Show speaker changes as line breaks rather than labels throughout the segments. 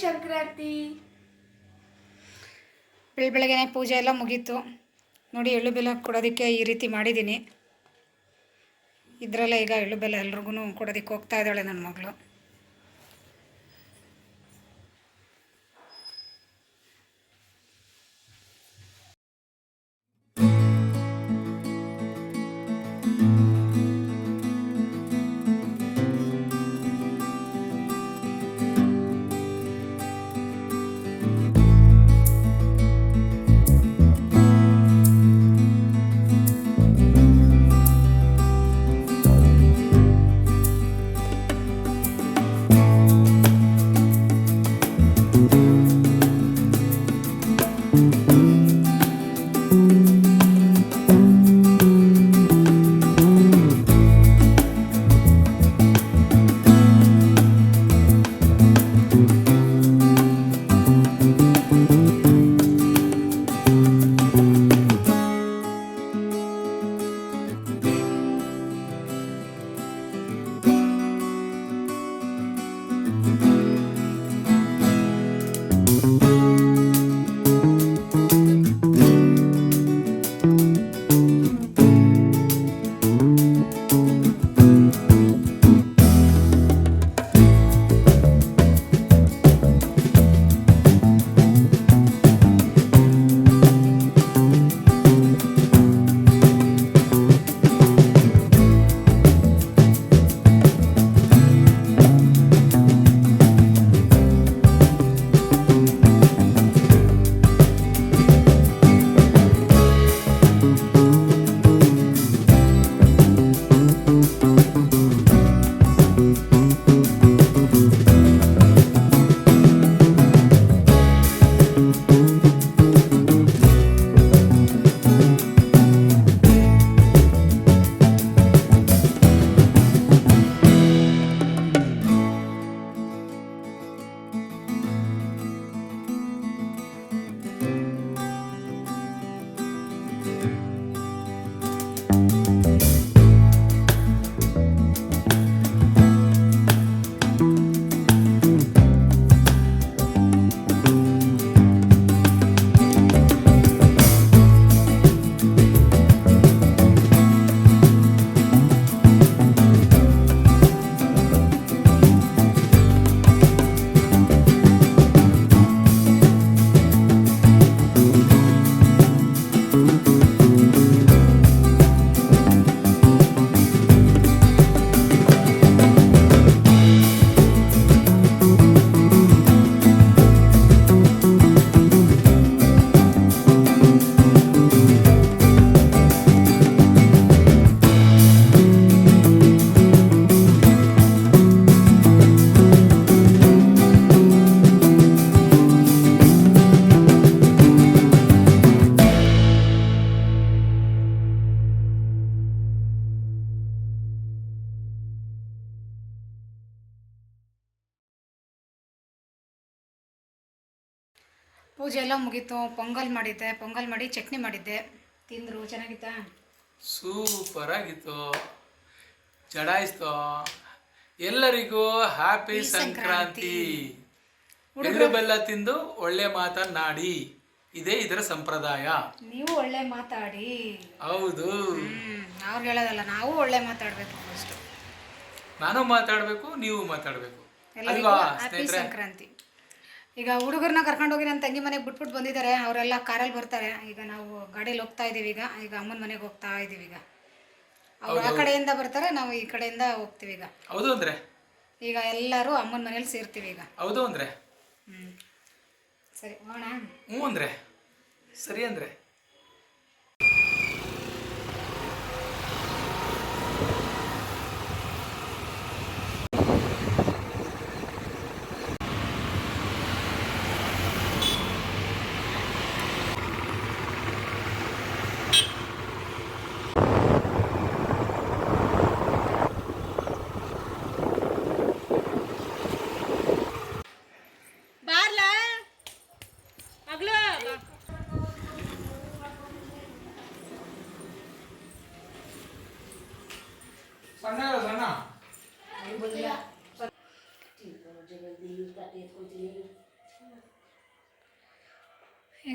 ಸಂಕ್ರಾಂತಿ.
ಬೆಳಗ್ಗೆನೆ ಪೂಜೆ ಎಲ್ಲ ಮುಗೀತು ನೋಡಿ. ಎಳ್ಳು ಬೆಲ್ಲ ಕೊಡೋದಕ್ಕೆ ಈ ರೀತಿ ಮಾಡಿದ್ದೀನಿ. ಇದರಲ್ಲೇ ಈಗ ಎಳ್ಳು ಬೆಲ್ಲ ಎಲ್ರಿಗೂ ಕೊಡೋದಕ್ಕೆ ಹೋಗ್ತಾ ಇದ್ದಾಳೆ ನನ್ನ ಮಗಳು. ಪೂಜೆ ಎಲ್ಲ ಮುಗೀತು. ಪೊಂಗಲ್ ಮಾಡಿದ್ದೆ, ಪೊಂಗಲ್ ಮಾಡಿ ಚಟ್ನಿ ಮಾಡಿದ್ದೆ. ತಿಂದರು. ಚೆನ್ನಾಗಿತ್ತಾ?
ಸೂಪರ್ ಆಗಿತ್ತು, ಜಡಾಯಿಸ್ತು. ಎಲ್ಲರಿಗೂ ಹ್ಯಾಪಿ ಸಂಕ್ರಾಂತಿ. ಎಳ್ಳು ಬೆಲ್ಲ ತಿಂದು ಒಳ್ಳೆ ಮಾತನ್ನಾಡಿ, ಇದೇ ಇದರ ಸಂಪ್ರದಾಯ.
ನೀವು ಒಳ್ಳೆ ಮಾತಾಡಿ.
ಹೌದು,
ಅವ್ರು ಹೇಳೋದಲ್ಲ, ನಾವು ಒಳ್ಳೆ ಮಾತಾಡಬೇಕು. ಫಸ್ಟ್
ನಾನು ಮಾತಾಡಬೇಕು, ನೀವು ಮಾತಾಡಬೇಕು.
ಎಲ್ಲರಿಗೂ ಹ್ಯಾಪಿ ಸಂಕ್ರಾಂತಿ. ಈಗ ಹುಡುಗರನ್ನ ಕರ್ಕೊಂಡು ಹೋಗಿ ನನ್ನ ತಂಗಿ ಮನೆಗೆ ಬಿಟ್ಬಿಟ್ಟು ಬಂದಿದ್ದಾರೆ. ಅವರೆಲ್ಲ ಕಾರಲ್ಲಿ ಬರ್ತಾರೆ. ಈಗ ನಾವು ಗಾಡೀಲಿ ಹೋಗ್ತಾ ಇದ್ದೀವಿ. ಈಗ ಅಮ್ಮನ ಮನೆಗೆ ಹೋಗ್ತಾ ಇದ್ದೀವಿ. ಅವ್ರು ಆ ಕಡೆಯಿಂದ ಬರ್ತಾರೆ, ನಾವು ಈ ಕಡೆಯಿಂದ ಹೋಗ್ತೀವಿ.
ಹೌದು ಅಂದ್ರೆ
ಈಗ ಎಲ್ಲರೂ ಅಮ್ಮನ ಮನೇಲಿ ಸೇರ್ತೀವಿ.
ಹೌದು ಅಂದ್ರೆ
ಸರಿ ಹೋಗೋಣ.
ಹ್ಞೂ ಅಂದ್ರೆ ಸರಿ ಅಂದ್ರೆ.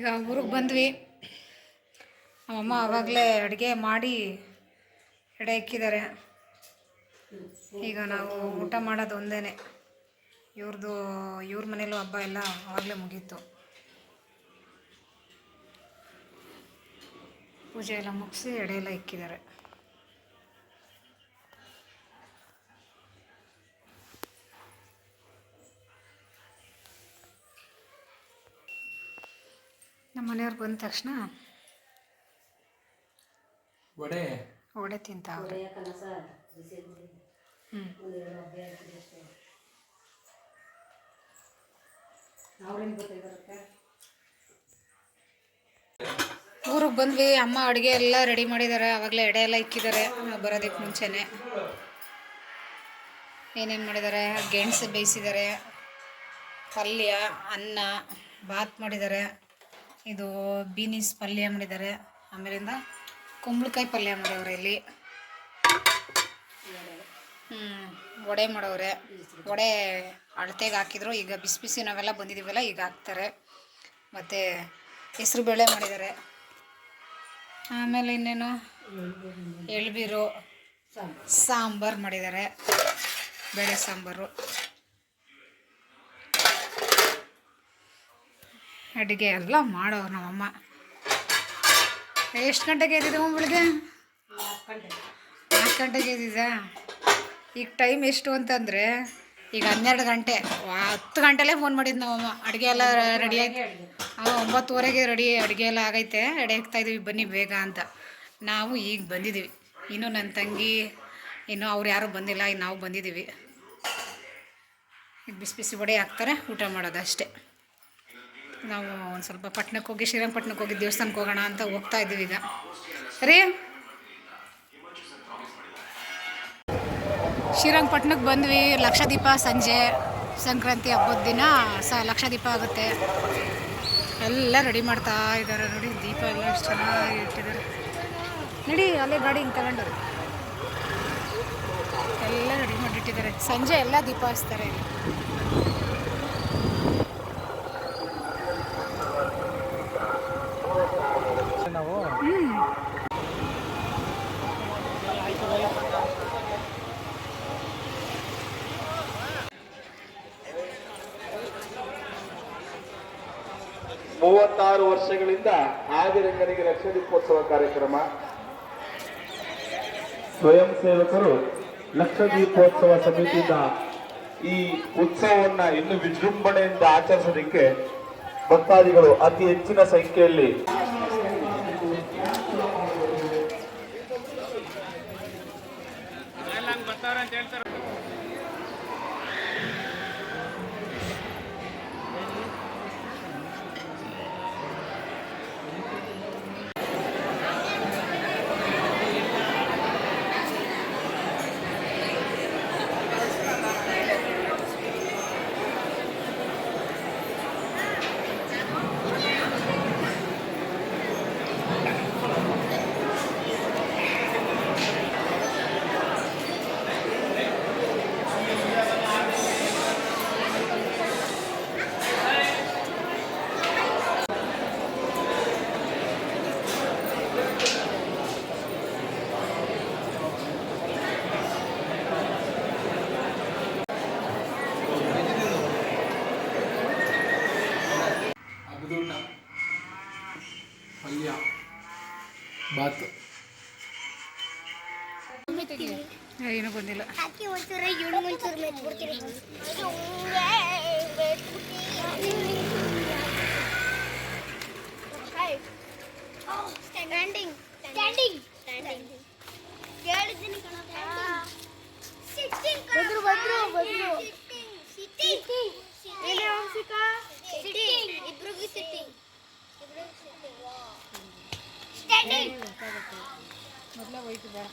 ಈಗ ಊರಿಗೆ ಬಂದ್ವಿ. ನಮ್ಮಮ್ಮ ಆವಾಗಲೇ ಅಡುಗೆ ಮಾಡಿ ಎಡೆ ಇಕ್ಕಿದ್ದಾರೆ. ಈಗ ನಾವು ಊಟ ಮಾಡೋದು ಒಂದೇ. ಇವ್ರ ಮನೇಲೂ ಹಬ್ಬ ಎಲ್ಲ ಆವಾಗಲೇ ಮುಗೀತು. ಪೂಜೆ ಎಲ್ಲ ಮುಗಿಸಿ ಎಡೆ ಎಲ್ಲ ಇಕ್ಕಿದ್ದಾರೆ. ನಮ್ಮ ಮನೆಯವ್ರು ಬಂದ ತಕ್ಷಣ ವಡೆ ತಿಂತಾವ್ರೆ. ಊರಿಗೆ ಬಂದ್ವಿ. ಅಮ್ಮ ಅಡುಗೆ ಎಲ್ಲ ರೆಡಿ ಮಾಡಿದ್ದಾರೆ. ಆವಾಗಲೇ ಎಡೆ ಎಲ್ಲ ಇಕ್ಕಿದ್ದಾರೆ. ನಾವು ಬರೋದಕ್ಕೆ ಮುಂಚೆನೆ ಏನೇನು ಮಾಡಿದ್ದಾರೆ, ಗೆಣಸು ಬೇಯಿಸಿದ್ದಾರೆ, ಪಲ್ಯ, ಅನ್ನ, ಬಾತ್ ಮಾಡಿದ್ದಾರೆ. ಇದು ಬೀನೀಸ್ ಪಲ್ಯ ಮಾಡಿದ್ದಾರೆ. ಆಮೇಲಿಂದ ಕುಂಬಳಕಾಯಿ ಪಲ್ಯ ಮಾಡವ್ರೆ. ಇಲ್ಲಿ ವಡೆ ಮಾಡವ್ರೆ. ವಡೆ ಅಳತೆಗೆ ಹಾಕಿದ್ರು. ಈಗ ಬಿಸಿ ಬಿಸಿ ನಾವೆಲ್ಲ ಬಂದಿದ್ದೀವಲ್ಲ, ಈಗ ಹಾಕ್ತಾರೆ. ಮತ್ತು ಹೆಸ್ರುಬೇಳೆ ಮಾಡಿದ್ದಾರೆ. ಆಮೇಲೆ ಇನ್ನೇನು ಎಳ್ಬೀರು ಸಾಂಬಾರು ಮಾಡಿದ್ದಾರೆ. ಬೇಳೆ ಸಾಂಬಾರು. ಅಡುಗೆ ಎಲ್ಲ ಮಾಡೋರು ನಮ್ಮಮ್ಮ. ಎಷ್ಟು ಗಂಟೆಗೆ ಎದ್ದಿದ್ದೆವು ಬೆಳಿಗ್ಗೆ? 4 ಗಂಟೆಗೆ ಎದ್ದಿದ್ದ. ಈಗ ಟೈಮ್ ಎಷ್ಟು ಅಂತಂದರೆ ಈಗ 12 ಗಂಟೆ. 10 ಗಂಟೆಲೇ ಫೋನ್ ಮಾಡಿದ್ದು ನಮ್ಮಮ್ಮ. ಅಡುಗೆ ಎಲ್ಲ ರೆಡಿ ಆಗಿ 9:30ಗೆ ರೆಡಿ ಅಡುಗೆ ಎಲ್ಲ ಆಗೈತೆ, ಎಡೆ ಇಕ್ತಾಯಿದ್ದೀವಿ ಬನ್ನಿ ಬೇಗ ಅಂತ. ನಾವು ಈಗ ಬಂದಿದ್ದೀವಿ. ಇನ್ನೂ ನನ್ನ ತಂಗಿ ಇನ್ನೂ ಅವ್ರು ಯಾರೂ ಬಂದಿಲ್ಲ. ಈಗ ನಾವು ಬಂದಿದ್ದೀವಿ. ಈಗ ಬಿಸಿ ಬಿಸಿ ವಡೆ ಹಾಕ್ತಾರೆ, ಊಟ ಮಾಡೋದು ಅಷ್ಟೇ. ನಾವು ಒಂದು ಸ್ವಲ್ಪ ಪಟ್ಟಣಕ್ಕೆ ಹೋಗಿ ಶ್ರೀರಂಗಪಟ್ಟಣಕ್ಕೆ ಹೋಗಿ ದೇವಸ್ಥಾನಕ್ಕೆ ಹೋಗೋಣ ಅಂತ ಹೋಗ್ತಾ ಇದ್ದೀವಿ ಈಗ. ರೀ, ಶ್ರೀರಂಗಪಟ್ಟಣಕ್ಕೆ ಬಂದ್ವಿ. ಲಕ್ಷದೀಪ ಸಂಜೆ ಸಂಕ್ರಾಂತಿ ಹಬ್ಬದ ದಿನ ಲಕ್ಷದೀಪ ಆಗುತ್ತೆ. ಎಲ್ಲ ರೆಡಿ ಮಾಡ್ತಾ ಇದ್ದಾರೆ ನೋಡಿ. ದೀಪ ಎಲ್ಲ ಎಷ್ಟು ಚೆನ್ನಾಗಿ ಇಟ್ಟಿದ್ದಾರೆ. ನಡಿ, ಅಲ್ಲೇ ಗಾಡಿ ಹಿಂಗೆ ತಗೊಂಡು ಎಲ್ಲ ರೆಡಿ ಮಾಡಿಟ್ಟಿದ್ದಾರೆ. ಸಂಜೆ ಎಲ್ಲ ದೀಪ ಹಚ್ತಾರೆ ಇಲ್ಲಿ. ನಾವು
36 ವರ್ಷಗಳಿಂದ ಆದಿರಂಗನಿಗೆ ಲಕ್ಷದೀಪೋತ್ಸವ ಕಾರ್ಯಕ್ರಮ. ಸ್ವಯಂ ಸೇವಕರು ಲಕ್ಷದೀಪೋತ್ಸವ ಸಮಿತಿಯಿಂದ ಈ ಉತ್ಸವವನ್ನ ಇನ್ನು ವಿಜೃಂಭಣೆಯಿಂದ ಆಚರಿಸೋದಕ್ಕೆ ಭಕ್ತಾದಿಗಳು ಅತಿ ಹೆಚ್ಚಿನ ಸಂಖ್ಯೆಯಲ್ಲಿ
ಪಲ್ಯ, ಬಾತ್.
ಏನೂ ಬಂದಿಲ್ಲ. ಮೊದಲೇ ಹೋಯ್ತು ಬೇಡ.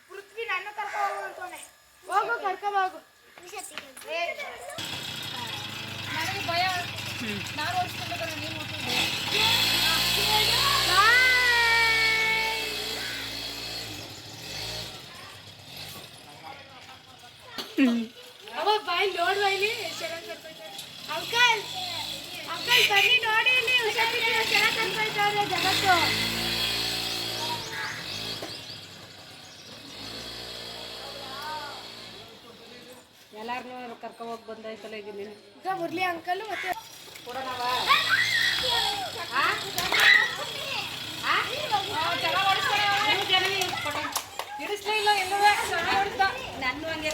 ಪೃಥ್ವಿ ನನ್ನ ಕರ್ಕೊ ಹೋಗು ಅಂತಾನೆ. ಹೋಗು ಕರ್ಕೋಬೋಗು. ನನಗೆ ಭಯ. ನಾನು ಓಡಿಸ್ಕೊಂಡು ನೀನು ಓಡಿಸ್ಕೊಂಡು ಅವ ಬಾಯಿ ನೋಡುವ ಇಲ್ಲಿ ಚೆನ್ನಾಗಿ ಕರ್ಕೊಳ್ತಾರೆ. ಅಂಕಲ್ ಅಂಕಲ್ ಬನ್ನಿ ನೋಡಿ ಇಲ್ಲಿ ಹುಷಾರಿಲ್ಲ ಚೆನ್ನಾಗಿ ಕರ್ಕೊಳ್ತಾರೆ ಜಗತ್ತು. ಎಲ್ಲಾರನ್ನೂ ಕರ್ಕೊ ಹೋಗಿ ಬಂದಾಯ್ತಲ್ಲ ಈಗ ನೀನು. ಈಗ ಮುರಳಿ ಅಂಕಲ್ ಮತ್ತೆ ಕೊಡೋಣವ ಇಡಿಸ್ಲೇ ಇಲ್ಲ ಎಲ್ಲವೇ ಹೊಡಿಸ್ದ ನನ್ನ ಹಂಗೆ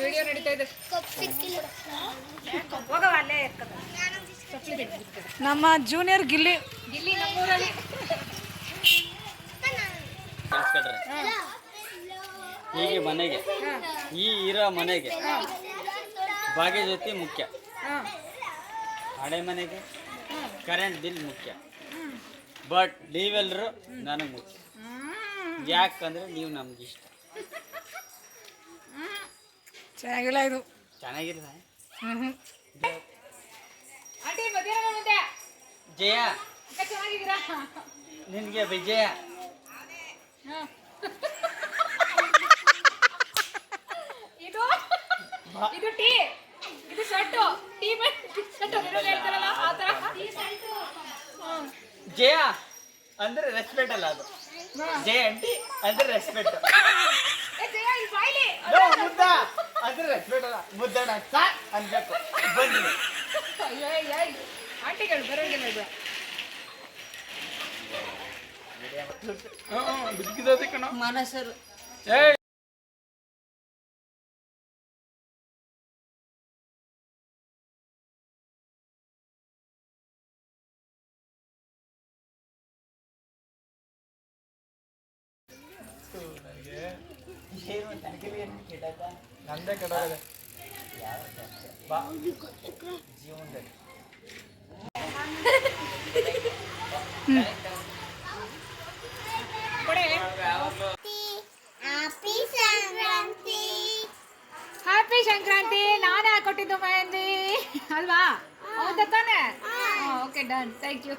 ವಿಡಿಯೋ ನಡೀತಾ ಇದೆ. ಹೋಗವ ಅಲ್ಲೇ ನಮ್ಮ ಜೂನಿಯರ್ ಗಿಲ್ಲಿ ಗಿಲ್ಲಿ ನಮ್ಮೂರಲ್ಲಿ
ಹೀಗೆ ಮನೆಗೆ ಈ ಇರೋ ಮನೆಗೆ ಬಾಗಿ ಜೊತೆ ಮುಖ್ಯ, ಹಳೆ ಮನೆಗೆ ಕರೆಂಟ್ ಬಿಲ್ ಮುಖ್ಯ, ಬಟ್ ನೀವೆಲ್ಲರೂ ನನಗೆ ಮುಖ್ಯ. ಯಾಕಂದ್ರೆ ನೀವು ನಮ್ಗೆ ಇಷ್ಟ.
ಚೆನ್ನಾಗಿಲ್ಲ ಇದು.
ಚೆನ್ನಾಗಿಲ್ಲ
ಆಂಟಿ ಮಧ್ಯಾಹ್ನ ಮುಂದೆ
ಜಯ,
ಚೆನ್ನಾಗಿದ್ದೀರಾ?
ನಿನಗೆ ವಿಜಯ.
ಇದು ಇದು ಟೀ, ಇದು ಶರ್ಟು ಟೀ ಶರ್ಟು ಹೇಳ್ತಾರಲ್ಲ ಆ ಥರ
ಜಯ ಅಂದ್ರೆ ರೆಸ್ಪೆಕ್ಟ್ ಅಲ್ಲ, ಅದು ಜಯ ಆಂಟಿ ಅಂದ್ರೆ ರೆಸ್ಪೆಕ್ಟ್. ಮುದ್ದ ಅಂದ್ರೆ ರೆಸ್ಪೆಕ್ಟ್ ಅಲ್ಲ, ಮುದ್ದಣ ಸಾರ್ ಅನ್ಬೇಕು. ಬಂದಿದೆ
ಆಂಟಿಗಳು ಬರೋಂಗಿಲ್ಲ ಇದು.
ಬಿದ್ದಿದ್ದದೆ ಕಣ
ಮನಸ್ಸರು.
ನಂದೇ ಕೆಟ್ಟೋಗಿದೆ ಬಾ
ಜೀವನದಲ್ಲಿ
ಹ್ಯಾಪಿ ಸಂಕ್ರಾಂತಿ. ನಾನೇ ಹಾಕೊಟ್ಟಿದ್ದು ಮೆಹಂದಿ ಅಲ್ವಾ? ಹೌದಾ ತಾನೆ? Okay done, thank you.